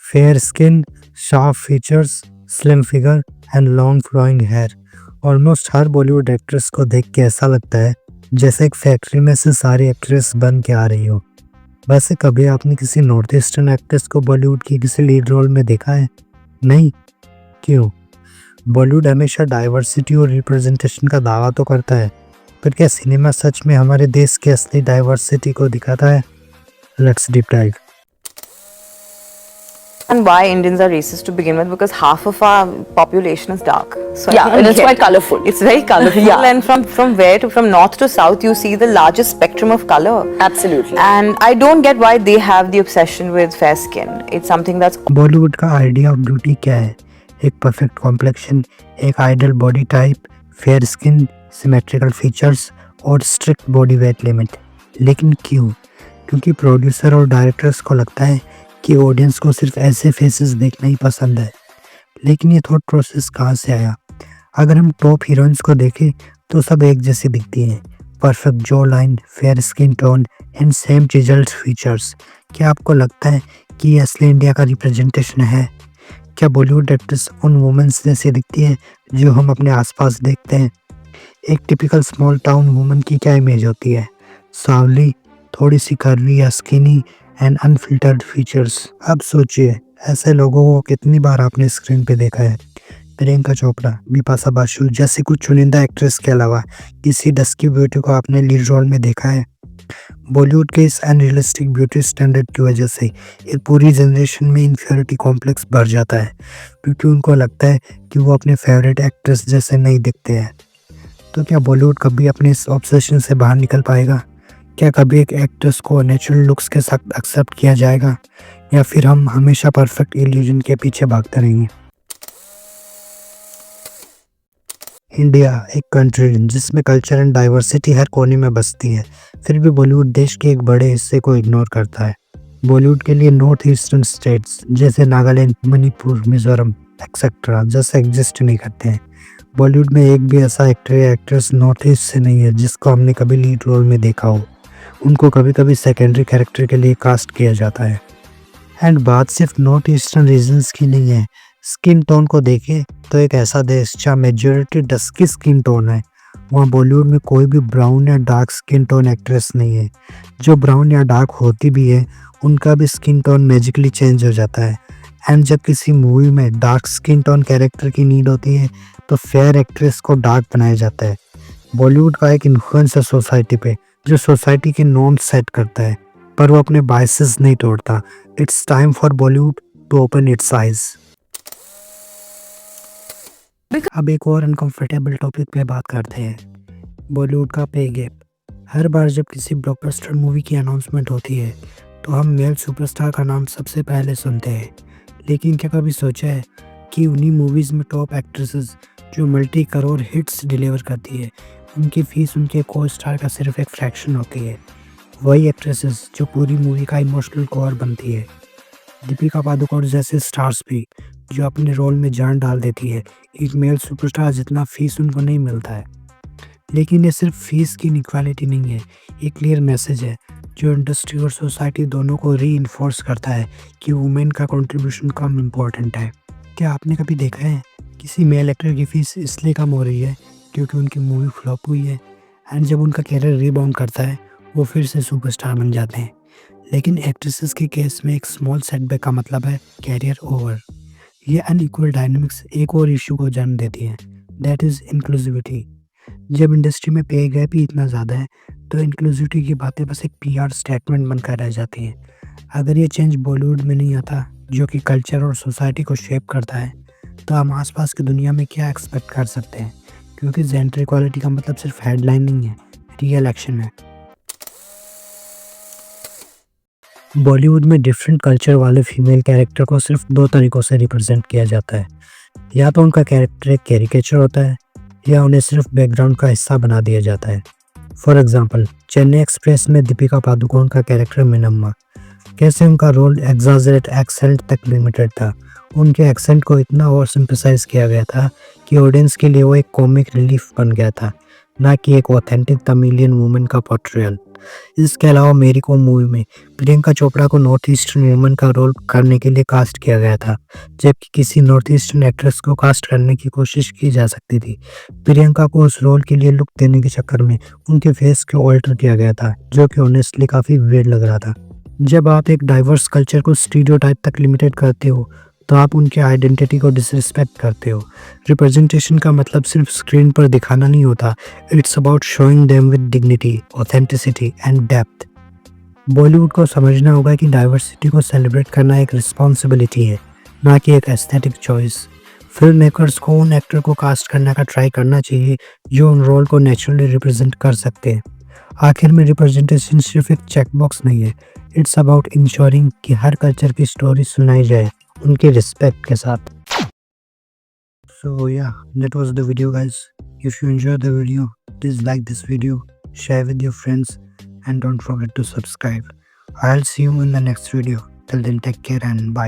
Fair skin, sharp features, slim figure and long flowing hair. Almost हर Bollywood actress को देख के ऐसा लगता है जैसे एक फैक्ट्री में से सारी एक्ट्रेस बन के आ रही हो। वैसे कभी आपने किसी नॉर्थ ईस्टर्न एक्ट्रेस को बॉलीवुड की किसी लीड रोल में देखा है? नहीं? क्यों? बॉलीवुड हमेशा डाइवर्सिटी और रिप्रेजेंटेशन का दावा तो करता है, पर क्या सिनेमा सच में हमारे देश की असली डाइवर्सिटी को दिखाता है? Let's deep dive. And why Indians are racist to begin with? Because half of our population is dark. So Yeah, and it's quite colourful. It's very colourful. Yeah. And from north to south, you see the largest spectrum of color. Absolutely. And I don't get why they have the obsession with fair skin. It's something that's Bollywood का idea of beauty क्या है? एक perfect complexion, एक ideal body type, fair skin, symmetrical features और strict body weight limit. लेकिन क्यों? क्योंकि producer और डायरेक्टर्स को लगता है कि ऑडियंस को सिर्फ ऐसे फेसेस देखना ही पसंद है। लेकिन ये थॉट प्रोसेस कहाँ से आया? अगर हम टॉप हीरोइंस को देखें तो सब एक जैसी दिखती हैं, perfect jaw line, fair skin tone and same chiselled features. क्या आपको लगता है कि ये असली इंडिया का रिप्रेजेंटेशन है? क्या बॉलीवुड एक्ट्रेस उन वुमेन्स जैसी दिखती है जो हम अपने आसपास देखते हैं? एक टिपिकल स्मॉल टाउन वुमन की क्या इमेज होती है? सांवली, थोड़ी सी कर्वी या स्किनी एंड अनफिल्टर्ड फीचर्स। अब सोचिए, ऐसे लोगों को कितनी बार आपने स्क्रीन पे देखा है? प्रियंका चोपड़ा, बिपाशा बासु जैसी कुछ चुनिंदा एक्ट्रेस के अलावा किसी डस्की ब्यूटी को आपने लीड रोल में देखा है? बॉलीवुड के इस अनरियलिस्टिक ब्यूटी स्टैंडर्ड की वजह से एक पूरी जनरेशन में इन्फीरियरिटी कॉम्प्लेक्स बढ़ जाता है, क्योंकि उनको लगता है कि वो अपने फेवरेट एक्ट्रेस जैसे नहीं दिखते हैं। तो क्या बॉलीवुड कभी अपने इस ऑब्सेशन से बाहर निकल पाएगा? क्या कभी एक एक्ट्रेस को नेचुरल लुक्स के साथ एक्सेप्ट किया जाएगा, या फिर हम हमेशा परफेक्ट इल्यूजन के पीछे भागते रहेंगे? इंडिया एक कंट्री जिसमें कल्चर एंड डाइवर्सिटी हर कोने में बसती है, फिर भी बॉलीवुड देश के एक बड़े हिस्से को इग्नोर करता है। बॉलीवुड के लिए नॉर्थ ईस्टर्न स्टेट्स जैसे नागालैंड, मणिपुर, मिजोरम एक्सेट्रा जैसे एग्जिस्ट नहीं करते हैं। बॉलीवुड में एक भी ऐसा एक्टर या एक्ट्रेस नॉर्थ ईस्ट से नहीं है जिसको हमने कभी लीड रोल में देखा हो। उनको कभी कभी सेकेंडरी कैरेक्टर के लिए कास्ट किया जाता है। एंड बात सिर्फ नॉर्थ ईस्टर्न रीजन्स की नहीं है। स्किन टोन को देखें तो एक ऐसा देश जहाँ मेजॉरिटी डस्की स्किन टोन है, वहाँ बॉलीवुड में कोई भी ब्राउन या डार्क स्किन टोन एक्ट्रेस नहीं है। जो ब्राउन या डार्क होती भी है, उनका भी स्किन टोन मैजिकली चेंज हो जाता है। एंड जब किसी मूवी में डार्क स्किन टोन कैरेक्टर की नीड होती है तो फेयर एक्ट्रेस को डार्क बनाया जाता है। बॉलीवुड का एक इन्फ्लुएंस है सोसाइटी पे, जो सोसाइटी के नॉर्म्स सेट करता है, पर वो अपने बायसेस नहीं तोड़ता। It's time for Bollywood to open its eyes. अब एक और अनकंफर्टेबल टॉपिक पे बात करते हैं, बॉलीवुड का पे गैप। हर बार जब किसी ब्लॉकबस्टर मूवी की अनाउंसमेंट होती है तो हम मेल सुपरस्टार का नाम सबसे पहले सुनते हैं। लेकिन क्या कभी सोचा है कि उन्हीं मूवीज़ में टॉप एक्ट्रेसेस जो मल्टी करोड़ हिट्स डिलीवर करती है, उनकी फीस उनके को स्टार का सिर्फ एक फ्रैक्शन होती है। वही एक्ट्रेसेस जो पूरी मूवी का इमोशनल कोर बनती है। दीपिका पादुकोण जैसे स्टार्स भी जो अपने रोल में जान डाल देती है, एक मेल सुपरस्टार जितना फीस उनको नहीं मिलता है। लेकिन ये सिर्फ फीस की इनइक्वालिटी नहीं है, एक क्लियर मैसेज है जो इंडस्ट्री और सोसाइटी दोनों को रीइंफोर्स करता है कि वुमेन का कंट्रीब्यूशन कम इम्पोर्टेंट है। क्या आपने कभी देखा है किसी मेल एक्टर की फीस इसलिए कम हो रही है क्योंकि उनकी मूवी फ्लॉप हुई है, एंड जब उनका कैरियर रीबाउंड करता है वो फिर से सुपरस्टार बन जाते हैं? लेकिन एक्ट्रेसेस के केस में एक स्मॉल सेटबैक का मतलब है कैरियर ओवर। ये अनइक्वल डायनामिक्स एक और इशू को जन्म देती हैं, दैट इज़ इंक्लूसिविटी। जब इंडस्ट्री में पे गैप ही इतना ज़्यादा है तो इंक्लूसिविटी की बातें बस एक PR स्टेटमेंट बनकर रह जाती हैं। अगर ये चेंज बॉलीवुड में नहीं आता, जो कि कल्चर और सोसाइटी को शेप करता है, तो हम आसपास की दुनिया में क्या एक्सपेक्ट कर सकते हैं? क्योंकि जेंडर इक्वालिटी का मतलब सिर्फ हेडलाइन नहीं है, रियल एक्शन है। बॉलीवुड में डिफरेंट कल्चर वाले फीमेल कैरेक्टर को सिर्फ 2 तरीक़ों से रिप्रेजेंट किया जाता है। या तो उनका कैरेक्टर एक कैरिकेचर होता है, या उन्हें सिर्फ बैकग्राउंड का हिस्सा बना दिया जाता है। फॉर एग्जांपल, चेन्नई एक्सप्रेस में दीपिका पादुकोण का कैरेक्टर मिनम्मा, कैसे उनका रोल एग्जैजरेट एक्सेंट तक लिमिटेड था। उनके एक्सेंट को इतना ओवर सिंपलाइज किया गया था कि ऑडियंस के लिए वो एक कॉमिक रिलीफ बन गया था। ना कि एक ऑथेंटिक तमिलियन वुमन का पोर्ट्रेयल। इसके अलावा मेरी कॉम मूवी में प्रियंका चोपड़ा को नॉर्थ ईस्टर्न वुमन का रोल करने के लिए कास्ट किया गया था, जबकि किसी नॉर्थ ईस्टर्न एक्ट्रेस को कास्ट करने की कोशिश की जा सकती थी। प्रियंका को उस रोल के लिए लुक देने के चक्कर में उनके फेस को ऑल्टर किया गया था, जो कि ऑनेस्टली काफ़ी वियर्ड लग रहा था। जब आप एक डाइवर्स कल्चर को स्टीरियोटाइप तक लिमिटेड करते हो, तो आप उनके आइडेंटिटी को डिसरिस्पेक्ट करते हो। रिप्रेजेंटेशन का मतलब सिर्फ स्क्रीन पर दिखाना नहीं होता, it's about showing them with dignity, authenticity and depth. Bollywood को समझना होगा कि डाइवर्सिटी को सेलिब्रेट करना एक रिस्पॉन्सिबिलिटी है, ना कि एक एस्थेटिक चॉइस। फिल्म मेकर्स को उन एक्टर को कास्ट करने का ट्राई करना चाहिए जो उन रोल को नेचुरली रिप्रेजेंट कर सकते हैं। आखिर में रिप्रेजेंटेशन सिर्फ एक चेकबॉक्स नहीं है, इट्स अबाउट इंश्योरिंग कि हर कल्चर की स्टोरी सुनाई जाए उनके रिस्पेक्ट के साथ। So yeah, that was the video guys. If you enjoyed the video, please like this video, share with your friends and don't forget to subscribe. I'll see you in the next video. Till then take care and bye.